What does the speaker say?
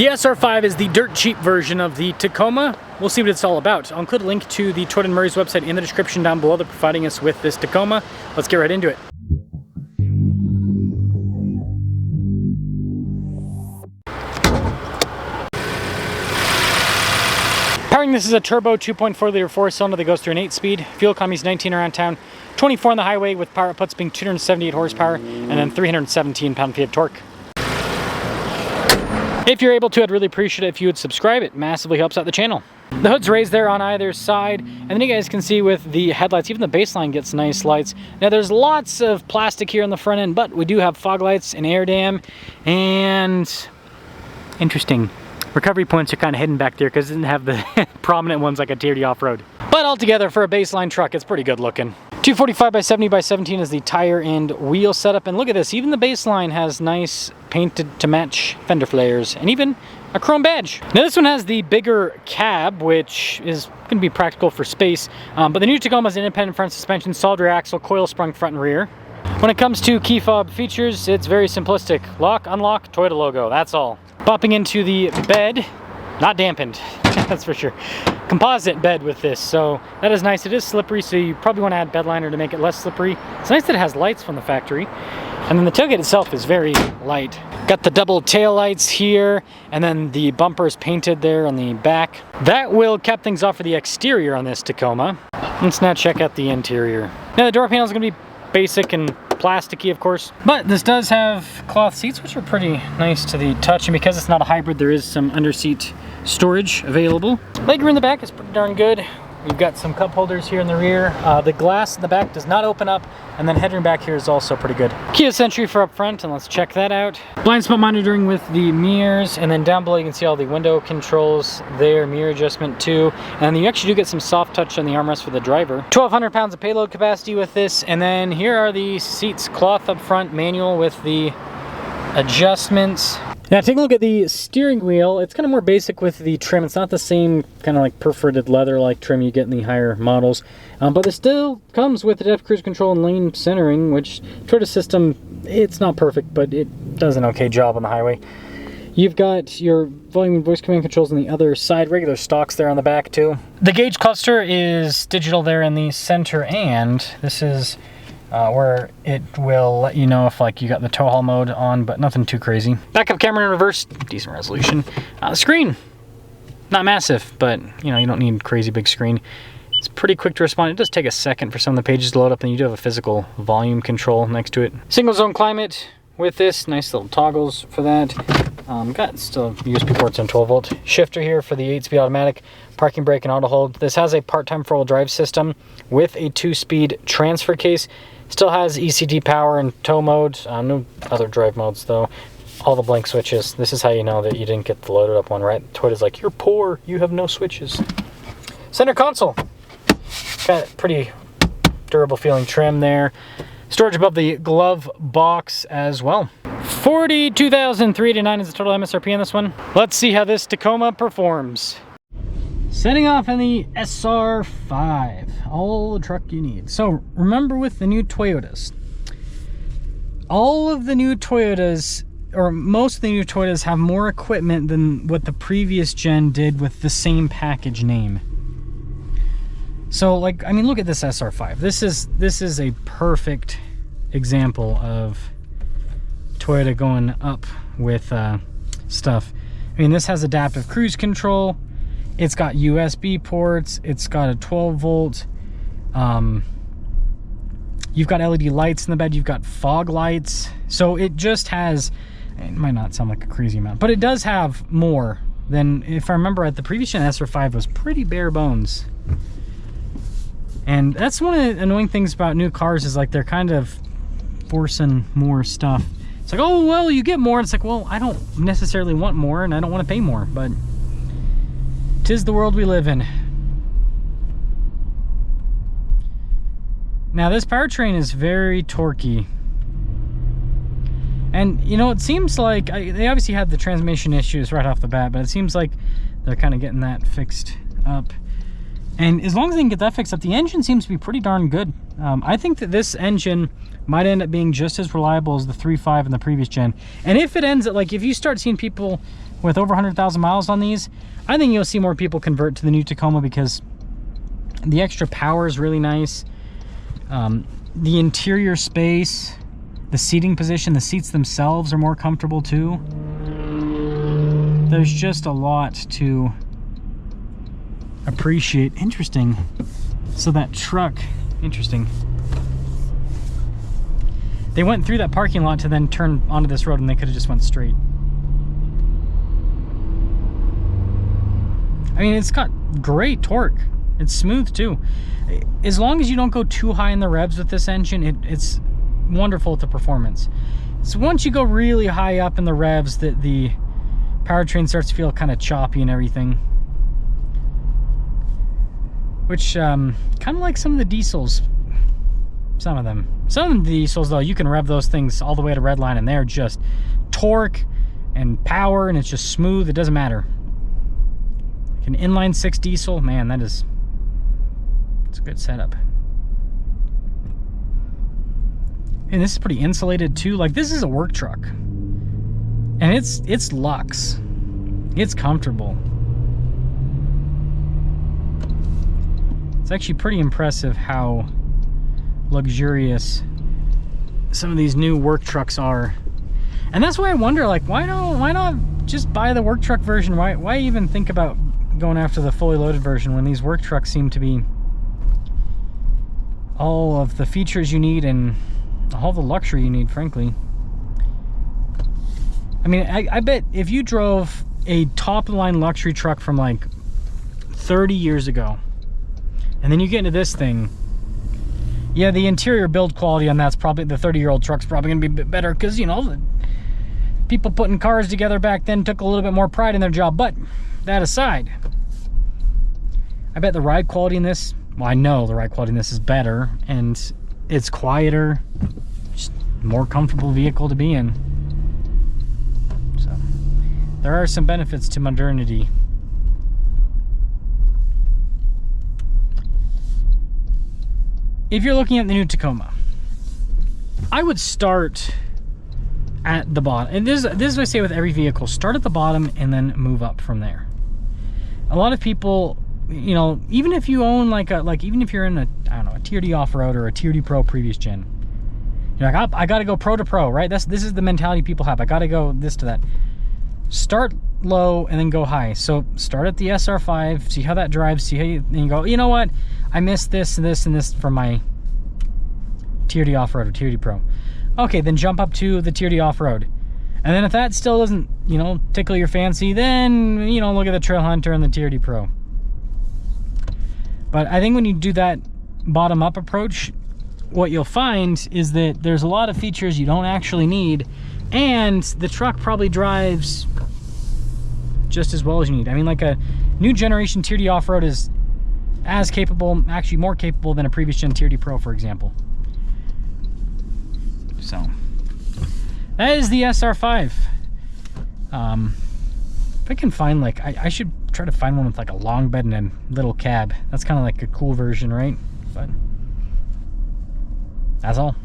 The SR5 is the dirt cheap version of the Tacoma. We'll see what it's all about. I'll include a link to the Toyota Murray's website in the description down below. They're providing us with this Tacoma. Let's get right into it. Powering this is a turbo 2.4 liter 4-cylinder that goes through an 8-speed. Fuel economy is 19 around town, 24 on the highway, with power outputs being 278 horsepower and then 317 pound-feet of torque. If you're able to, I'd really appreciate it if you would subscribe. It massively helps out the channel. The hood's raised there on either side, and then you guys can see with the headlights, even the baseline gets nice lights. Now there's lots of plastic here on the front end, but we do have fog lights, an air dam, and interesting. Recovery points are kind of hidden back there because it doesn't have the prominent ones like a Tier D off-road. But altogether, for a baseline truck, it's pretty good looking. 245 by 70 by 17 is the tire and wheel setup, and look at this, even the baseline has nice painted to match fender flares and even a chrome badge. Now this one has the bigger cab, which is going to be practical for space, but the new Tacoma has independent front suspension, solid rear axle, coil sprung front and rear. When it comes to key fob features, it's very simplistic. Lock, unlock, Toyota logo, that's all. Popping into the bed, not dampened, that's for sure. Composite bed with this, so that is nice. It is slippery, so you probably want to add bed liner to make it less slippery. It's nice that it has lights from the factory. And then the tailgate itself is very light. Got the double tail lights here, and then the bumpers painted there on the back. That will cap things off for the exterior on this Tacoma. Let's now check out the interior. Now the door panel is going to be basic and plasticky, of course, but this does have cloth seats, which are pretty nice to the touch, and because it's not a hybrid, there is some underseat storage available. Legroom in the back is pretty darn good. We've got some cup holders here in the rear. The glass in the back does not open up, and then headroom back here is also pretty good. Keyless entry for up front, and let's check that out. Blind spot monitoring with the mirrors, and then down below you can see all the window controls there, mirror adjustment too, and you actually do get some soft touch on the armrest for the driver. 1,200 pounds of payload capacity with this, and then here are the seats, cloth up front, manual with the adjustments. Now take a look at the steering wheel. It's kind of more basic with the trim. It's not the same kind of like perforated leather like trim you get in the higher models, but it still comes with adaptive cruise control and lane centering, which Toyota system, it's not perfect, but it does an okay job on the highway. You've got your volume and voice command controls on the other side, regular stocks there on the back too. The gauge cluster is digital there in the center, and this is where it will let you know if like you got the tow haul mode on, but nothing too crazy. Backup camera in reverse, decent resolution. Screen, not massive, but you know, you don't need crazy big screen. It's pretty quick to respond. It does take a second for some of the pages to load up, and you do have a physical volume control next to it. Single zone climate with this, nice little toggles for that. Got still USB ports and 12 volt. Shifter here for the 8-speed automatic, parking brake and auto hold. This has a part-time 4-wheel drive system with a 2-speed transfer case. Still has ECD power and tow mode. No other drive modes though. All the blank switches. This is how you know that you didn't get the loaded up one, right? Toyota's like, you're poor, you have no switches. Center console. Got pretty durable feeling trim there. Storage above the glove box as well. $42,389 is the total MSRP on this one. Let's see how this Tacoma performs. Setting off in the SR5, all the truck you need. So remember with the new Toyotas, all of the new Toyotas, or most of the new Toyotas, have more equipment than what the previous gen did with the same package name. So like, I mean, look at this SR5. This is a perfect example of Toyota going up with stuff. I mean, this has adaptive cruise control. It's got USB ports. It's got a 12 volt. You've got LED lights in the bed. You've got fog lights. So it just has, it might not sound like a crazy amount, but it does have more than, if I remember right, the previous gen SR5 was pretty bare bones. And that's one of the annoying things about new cars, is like they're kind of forcing more stuff. It's like, oh, well, you get more. It's like, well, I don't necessarily want more, and I don't want to pay more, but 'tis the world we live in. Now this powertrain is very torquey, and you know, it seems like they obviously had the transmission issues right off the bat, but it seems like they're kind of getting that fixed up. And as long as they can get that fixed up, the engine seems to be pretty darn good. I think that this engine might end up being just as reliable as the 3.5 in the previous gen. And if it ends at, like, if you start seeing people with over 100,000 miles on these, I think you'll see more people convert to the new Tacoma because the extra power is really nice. The interior space, the seating position, the seats themselves are more comfortable too. There's just a lot to appreciate. Interesting. So that truck, interesting. They went through that parking lot to then turn onto this road, and they could have just went straight. I mean, it's got great torque. It's smooth too. As long as you don't go too high in the revs with this engine, it's wonderful at the performance. So once you go really high up in the revs, the powertrain starts to feel kind of choppy and everything. Which, kind of like some of the diesels. Some of them. Some of the diesels, though, you can rev those things all the way to redline, and they're just torque and power, and it's just smooth. It doesn't matter. Like an inline 6 diesel, man, it's a good setup. And this is pretty insulated too. Like, this is a work truck, and it's luxe. It's comfortable. It's actually pretty impressive how luxurious some of these new work trucks are. And that's why I wonder, like, why not just buy the work truck version? Why even think about going after the fully loaded version when these work trucks seem to be all of the features you need and all the luxury you need, frankly. I mean, I bet if you drove a top-of-the-line luxury truck from like 30 years ago, and then you get into this thing, yeah, the interior build quality on that's probably, the 30-year-old truck's probably gonna be a bit better because, you know, the people putting cars together back then took a little bit more pride in their job. But that aside, I bet the ride quality in this, well, I know the ride quality in this is better, and it's quieter, just more comfortable vehicle to be in. So there are some benefits to modernity. If you're looking at the new Tacoma, I would start at the bottom. And this is what I say with every vehicle: start at the bottom and then move up from there. A lot of people, you know, even if you own even if you're in a, I don't know, a Tier D off-road or a Tier D Pro previous gen, you're like, I gotta go pro to pro, right? This is the mentality people have. I gotta go this to that. Start low and then go high. So start at the SR5, see how that drives, see how you go, you know what, I missed this and this and this from my Tier D off-road or Tier D Pro. Okay, then jump up to the Tier D off-road. And then if that still doesn't, you know, tickle your fancy, then, you know, look at the Trail Hunter and the Tier D Pro. But I think when you do that bottom-up approach, what you'll find is that there's a lot of features you don't actually need, and the truck probably drives just as well as you need. I mean, like a new generation Tier D off-road is as capable, actually more capable than a previous gen Tier D Pro, for example. So that is the SR5. If I can find, like, I should try to find one with like a long bed and a little cab. That's kind of like a cool version, right? But that's all.